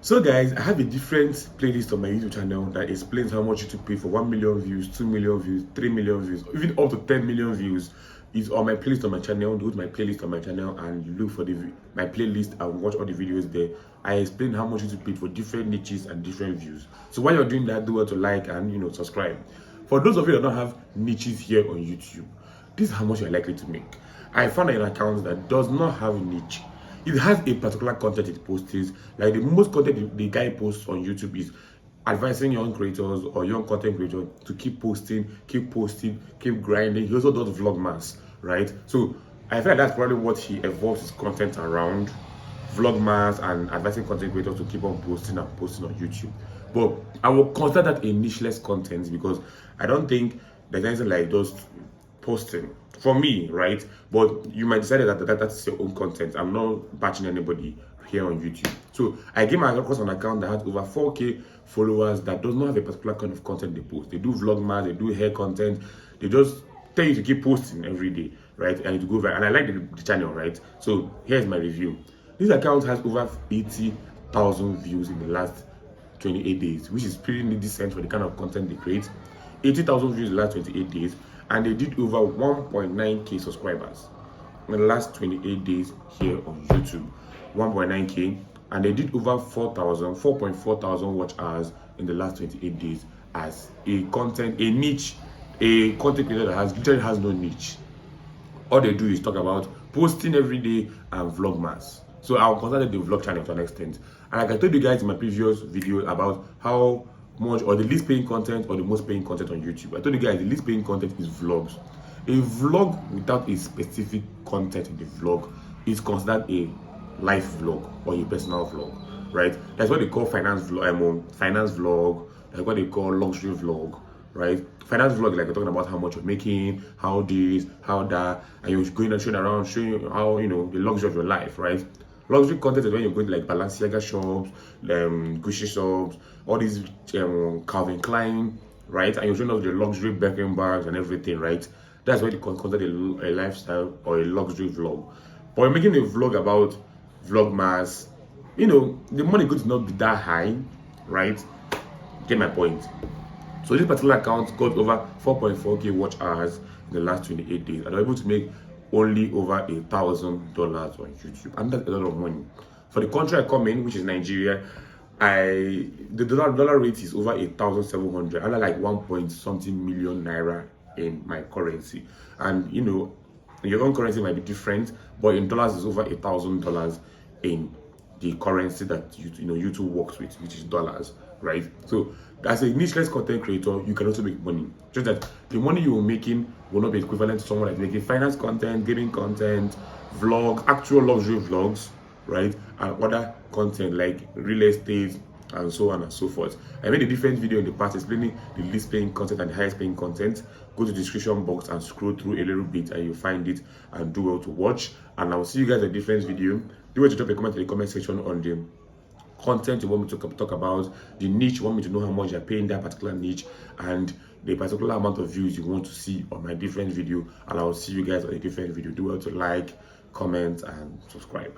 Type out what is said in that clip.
So guys, I have a different playlist on my YouTube channel that explains how much YouTube pay for 1 million views, 2 million views, 3 million views, even up to 10 million views. Is on my playlist on my channel. Go to my playlist on my channel and you look for my playlist and watch all the videos there. I explain how much YouTube paid for different niches and different views. So while you're doing that, do well to like and subscribe. For those of you that don't have niches here on YouTube, this is how much you're likely to make. I found an account that does not have a niche. It has a particular content it posts. Like the most content the guy posts on YouTube is advising young creators or young content creators to keep posting, keep grinding. He also does vlogmas, right? So I feel like that's probably what he evolves his content around, vlogmas and advising content creators to keep on posting and posting on YouTube. But I will consider that a nicheless content because I don't think there's anything like those posting for me, right? But you might decide that that's your own content. I'm not batching anybody here on YouTube. So I came across an account that has over 4K followers that does not have a particular kind of content they post. They do vlogmas, they do hair content, they just tell you to keep posting every day, right? And to go viral. And I like the channel, right? So here's my review. This account has over 80,000 views in the last 28 days, which is pretty decent for the kind of content they create. 80,000 views in the last 28 days, and they did over 1.9k subscribers in the last 28 days here on YouTube. 1.9k, and they did over 4.4 thousand watch hours in the last 28 days as a content creator that literally has no niche. All they do is talk about posting every day and vlogmas. So I'll consider the vlog channel to an extent. And like I told you guys in my previous video about how much or the least paying content or the most paying content on YouTube. I told you guys the least paying content is vlogs. A vlog without a specific content in the vlog is considered a life vlog or a personal vlog, right? That's what they call finance vlog. That's what they call luxury vlog, right? Finance vlog, like we're talking about how much you're making, how this, how that, and you're going and showing around, showing you how the luxury of your life, right? Luxury content is when you're going to like Balenciaga shops, Gucci shops, all these Calvin Klein, right? And you're showing off the luxury Buikem bags and everything, right? That's why they consider a lifestyle or a luxury vlog. But you're making a vlog about vlogmas, the money could not be that high, right? Get my point. So this particular account got over 4.4k watch hours in the last 28 days, and they're able to make only over $1,000 on YouTube, and that's a lot of money. For the country I come in, which is Nigeria, the dollar rate is over 1,700, and like 1 point something million naira in my currency. And your own currency might be different, but in dollars is over $1,000 in the currency that YouTube works with, which is dollars, right? So as a nicheless content creator, you can also make money. Just that the money you're making will not be equivalent to someone that's making finance content, gaming content, vlog, actual luxury vlogs, right? And other content like real estate and so on and so forth. I made a different video in the past explaining the least paying content and the highest paying content. Go to the description box and scroll through a little bit and you'll find it, and do well to watch. And I'll see you guys in a different video. Do well to drop a comment in the comment section on the content you want me to talk about, the niche you want me to know how much you're paying that particular niche, and the particular amount of views you want to see on my different video. And I'll see you guys on a different video. Do well to like, comment and subscribe.